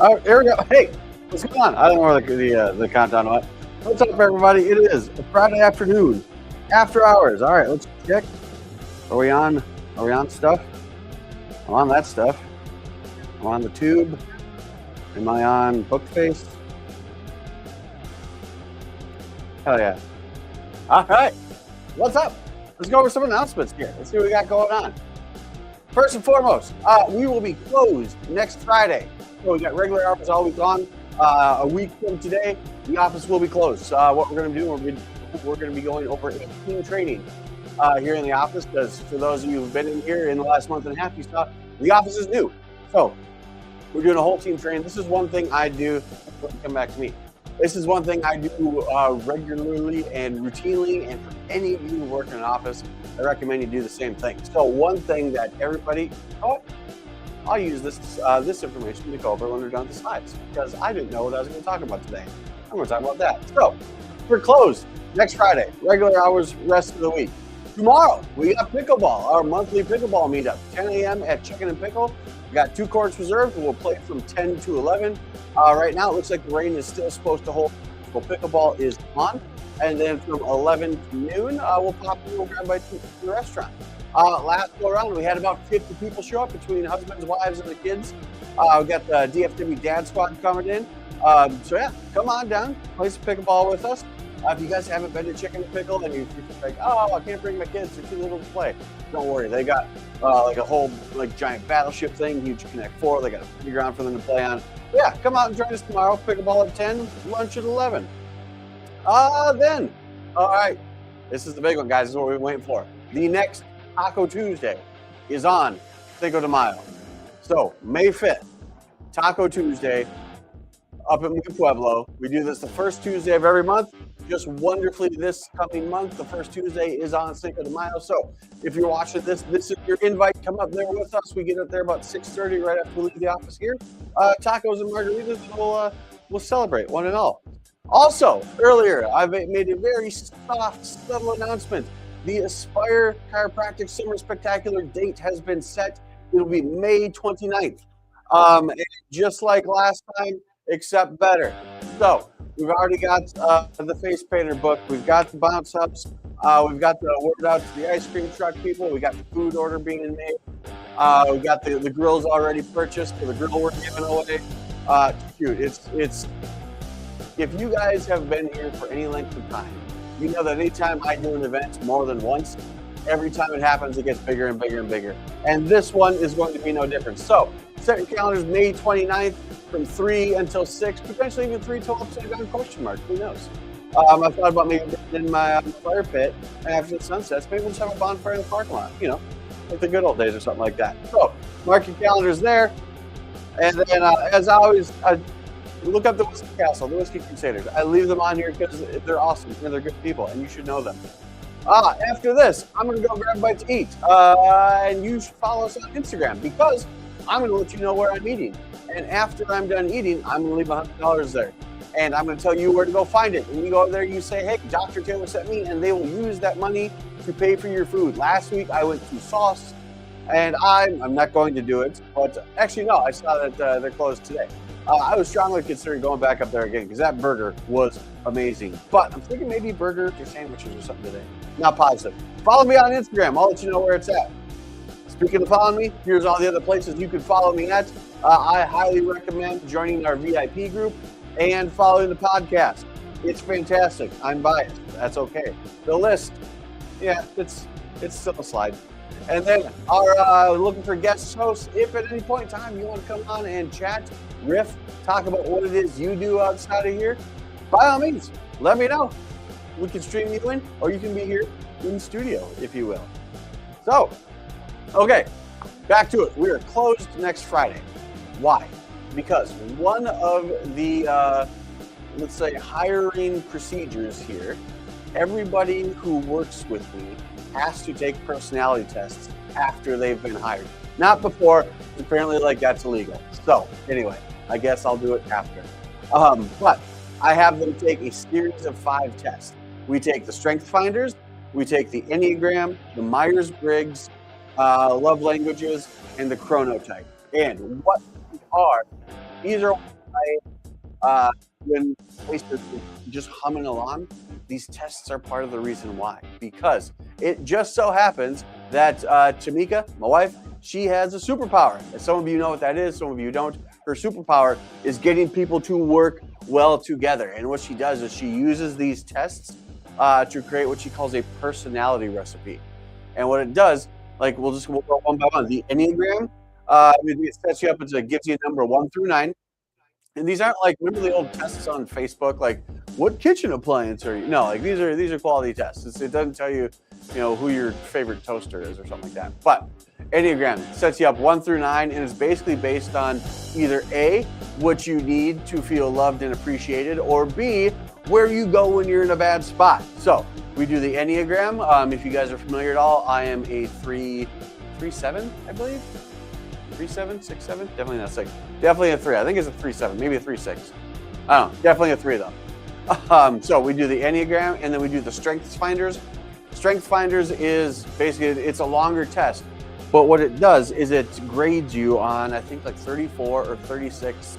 Oh, here we go. Hey, what's going on? I don't know where the countdown went. What's up, everybody? It is a Friday afternoon, after hours. All right, let's check. Are we on? Are we on stuff? I'm on that stuff. I'm on the tube. Am I on Bookface? Hell yeah! All right, what's up? Let's go over some announcements here. Let's see what we got going on. First and foremost, we will be closed next Friday. So we got regular hours all week long. A week from today, the office will be closed. What we're going to do, we're going to be going over a team training here in the office, because for those of you who've been in here in the last month and a half, you saw the office is new. So we're doing a whole team training. This is one thing I do. Come back to me. This is one thing I do regularly and routinely, and for any of you who work in an office, I recommend you do the same thing. So one thing that everybody, I'll use this information to go over when we're done with the slides, because I didn't know what I was going to talk about today. I'm going to talk about that. So we're closed next Friday, regular hours, rest of the week. Tomorrow, we got pickleball, our monthly pickleball meetup, 10 a.m. at Chicken and Pickle. We got 2 courts reserved. We'll play from 10 to 11. Right now, it looks like the rain is still supposed to hold. So pickleball is on. And then from 11 to noon, we'll pop in, we'll grab by to the restaurant. Last go around, we had about 50 people show up between husbands, wives, and the kids. We got the DFW Dad Squad coming in. So yeah, come on down, play some pickleball with us. If you guys haven't been to Chicken and Pickle and you're like, oh, I can't bring my kids, they're too little to play, don't worry. They got like a whole giant battleship thing, huge Connect 4. They got a playground for them to play on. Yeah, come out and join us tomorrow. Pickleball at 10, lunch at 11. Then, all right, this is the big one, guys. This is what we've been waiting for. The next Taco Tuesday is on Cinco de Mayo. So May 5th, Taco Tuesday up at Mi Pueblo. We do this the first Tuesday of every month. Just wonderfully, this coming month, the first Tuesday is on Cinco de Mayo. So if you're watching this is your invite. Come up there with us. We get up there about 6:30 right after we leave the office here. Tacos and margaritas, we'll celebrate one and all. Also, earlier, I've made a very soft, subtle announcement. The Aspire Chiropractic Summer Spectacular date has been set. It'll be May 29th. And just like last time, except better. So we've already got the face painter book. We've got the bounce ups. We've got the word out to the ice cream truck people. We got the food order being made. We got the grills already purchased for the grill we're giving away. Shoot, it's if you guys have been here for any length of time, you know that anytime I do an event more than once, every time it happens, it gets bigger and bigger and bigger. And this one is going to be no different. So set your calendars May 29th from 3 until 6, potentially even 3 till upside down question mark. Who knows? I thought about maybe in my fire pit, and after the sun sets, maybe we'll just have a bonfire in the parking lot, you know, like the good old days or something like that. So mark your calendars there. And then, as always, look up the Whiskey Castle, the Whiskey Crusaders. I leave them on here because they're awesome and they're good people, and you should know them. After this, I'm going to go grab a bite to eat. And you should follow us on Instagram, because I'm going to let you know where I'm eating. And after I'm done eating, I'm going to leave $100 there. And I'm going to tell you where to go find it. When you go there, you say, hey, Dr. Taylor sent me, and they will use that money to pay for your food. Last week, I went to Sauce, and I'm not going to do it. But actually, no, I saw that they're closed today. I was strongly considering going back up there again, because that burger was amazing. But I'm thinking maybe burgers or sandwiches or something today. Not positive. Follow me on Instagram. I'll let you know where it's at. Speaking of following me, here's all the other places you can follow me at. I highly recommend joining our VIP group and following the podcast. It's fantastic. I'm biased. That's okay. The list, yeah, it's still a slide. And then our looking for guest hosts. If at any point in time you want to come on and chat, riff, talk about what it is you do outside of here, by all means, let me know. We can stream you in, or you can be here in studio, if you will. So, okay, back to it. We are closed next Friday. Why? Because one of the, let's say, hiring procedures here, everybody who works with me has to take personality tests after they've been hired. Not before, apparently like that's illegal. So anyway, I guess I'll do it after. But I have them take a series of 5 tests. We take the Strength Finders, we take the Enneagram, the Myers-Briggs, Love Languages, and the Chronotype. And what these are uh, when places are just humming along, these tests are part of the reason why. Because it just so happens that Tamika, my wife, she has a superpower. And some of you know what that is, some of you don't. Her superpower is getting people to work well together. And what she does is she uses these tests to create what she calls a personality recipe. And what it does, like we'll go one by one. The Enneagram, it sets you up. It gives you a number 1 through 9. And these aren't like, remember the old tests on Facebook, like what kitchen appliance are you? No, like these are quality tests. It doesn't tell you, who your favorite toaster is or something like that. But Enneagram sets you up 1 through 9, and it's basically based on either A, what you need to feel loved and appreciated, or B, where you go when you're in a bad spot. So we do the Enneagram. If you guys are familiar at all, I am a 3-7, I believe. 3-7, 6-7, definitely not 6. Definitely a 3. I think it's a 3-7, maybe a 3-6. I don't know. Definitely a 3 though. So we do the Enneagram, and then we do the Strengths Finders. Strengths Finders is basically, it's a longer test, but what it does is it grades you on, I think, like 34 or 36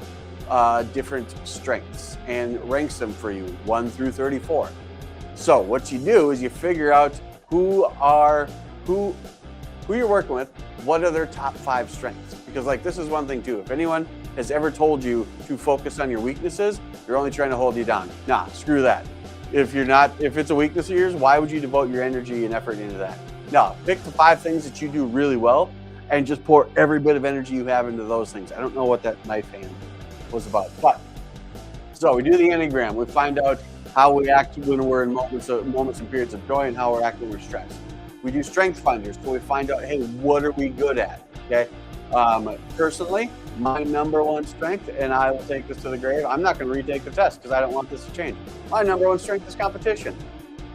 different strengths and ranks them for you 1 through 34. So what you do is you figure out who you're working with, what are their top 5 strengths? Because like this is one thing too, if anyone has ever told you to focus on your weaknesses, they're only trying to hold you down. Nah, screw that. If it's a weakness of yours, why would you devote your energy and effort into that? No, pick the 5 things that you do really well and just pour every bit of energy you have into those things. I don't know what that knife hand was about, but so we do the Enneagram. We find out how we act when we're in moments and periods of joy and how we're acting when we're stressed. We do Strength Finders, so we find out, hey, what are we good at? Okay. Personally, my number 1 strength, and I will take this to the grave, I'm not going to retake the test because I don't want this to change. My number 1 strength is competition.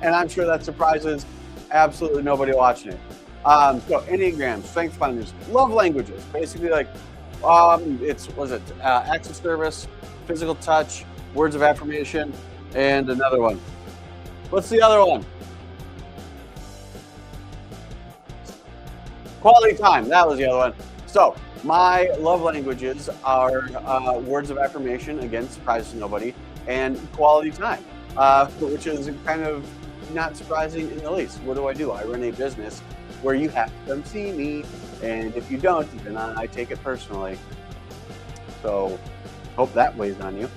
And I'm sure that surprises absolutely nobody watching it. So Enneagram, Strength Finders, love languages. Basically like, acts of service, physical touch, words of affirmation, and another one. What's the other one? Quality time, that was the other one. So my love languages are words of affirmation, again, surprises nobody, and quality time, which is kind of not surprising in the least. What do? I run a business where you have to come see me, and if you don't, then I take it personally. So hope that weighs on you.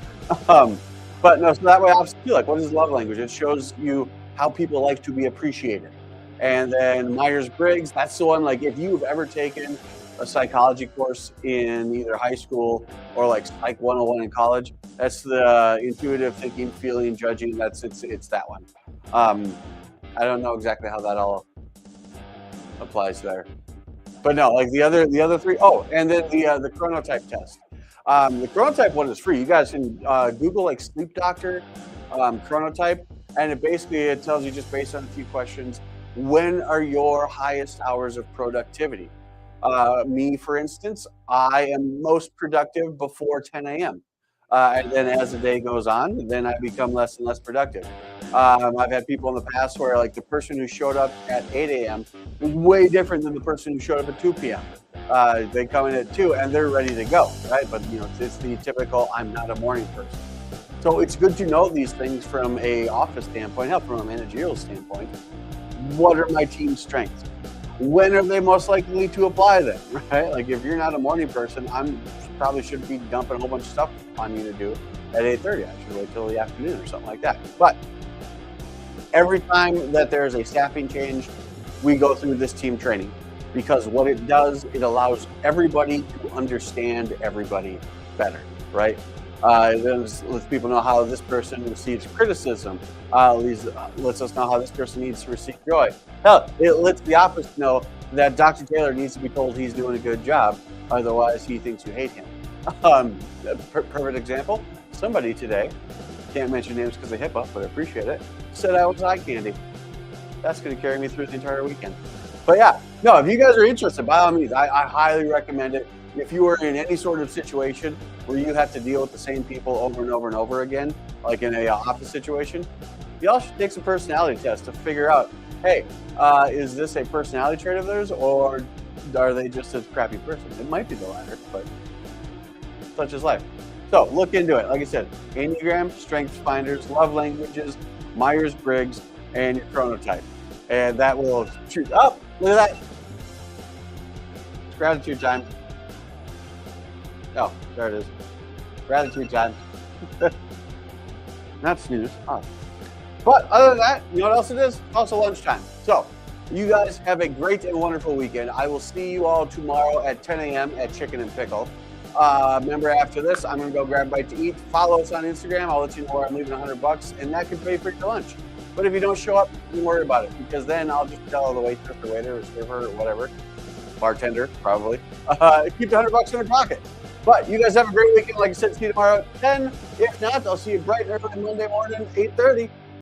But no, so that way I feel like, what is love language? It shows you how people like to be appreciated. And then Myers-Briggs, that's the one, like if you've ever taken a psychology course in either high school or like Psych 101 in college, that's the intuitive thinking, feeling, judging, it's that one. I don't know exactly how that all applies there. But no, like the other 3, and then the chronotype test. The chronotype one is free. You guys can Google like sleep doctor chronotype, and it tells you just based on a few questions, when are your highest hours of productivity? Me, for instance, I am most productive before 10 a.m. And then as the day goes on, then I become less and less productive. I've had people in the past where like the person who showed up at 8 a.m. is way different than the person who showed up at 2 p.m. They come in at 2 and they're ready to go, right? But it's the typical, I'm not a morning person. So it's good to know these things from a office standpoint, from a managerial standpoint. What are my team's strengths? When are they most likely to apply them, right? Like if you're not a morning person, probably shouldn't be dumping a whole bunch of stuff on you to do at 8:30. I should wait till the afternoon or something like that. But every time that there's a staffing change, we go through this team training, because what it does, it allows everybody to understand everybody better, right? It lets people know how this person receives criticism. Lets us know how this person needs to receive joy. Hell, it lets the opposite know that Dr. Taylor needs to be told he's doing a good job, otherwise he thinks you hate him. Perfect example, somebody today, can't mention names because of HIPAA, but I appreciate it, said I was eye candy. That's going to carry me through the entire weekend. But yeah, no, if you guys are interested, by all means, I highly recommend it. If you are in any sort of situation where you have to deal with the same people over and over and over again, like in a office situation, y'all should take some personality tests to figure out, hey, is this a personality trait of theirs, or are they just a crappy person? It might be the latter, but such is life. So look into it. Like I said, Enneagram, Strengths Finders, Love Languages, Myers-Briggs, and your chronotype. And that will shoot up. Look at that. Gratitude time. Oh, there it is. Gratitude time. Not snooze. Oh. But other than that, you know what else it is? Also lunchtime. So you guys have a great and wonderful weekend. I will see you all tomorrow at 10 a.m. at Chicken and Pickle. Remember, after this, I'm going to go grab a bite to eat. Follow us on Instagram. I'll let you know where I'm leaving $100, and that can pay for your lunch. But if you don't show up, don't worry about it, because then I'll just tell the waitress or waiter or server or whatever, bartender probably, keep the $100 in their pocket. But you guys have a great weekend. Like I said, see you tomorrow at 10. If not, I'll see you bright and early Monday morning, 8:30.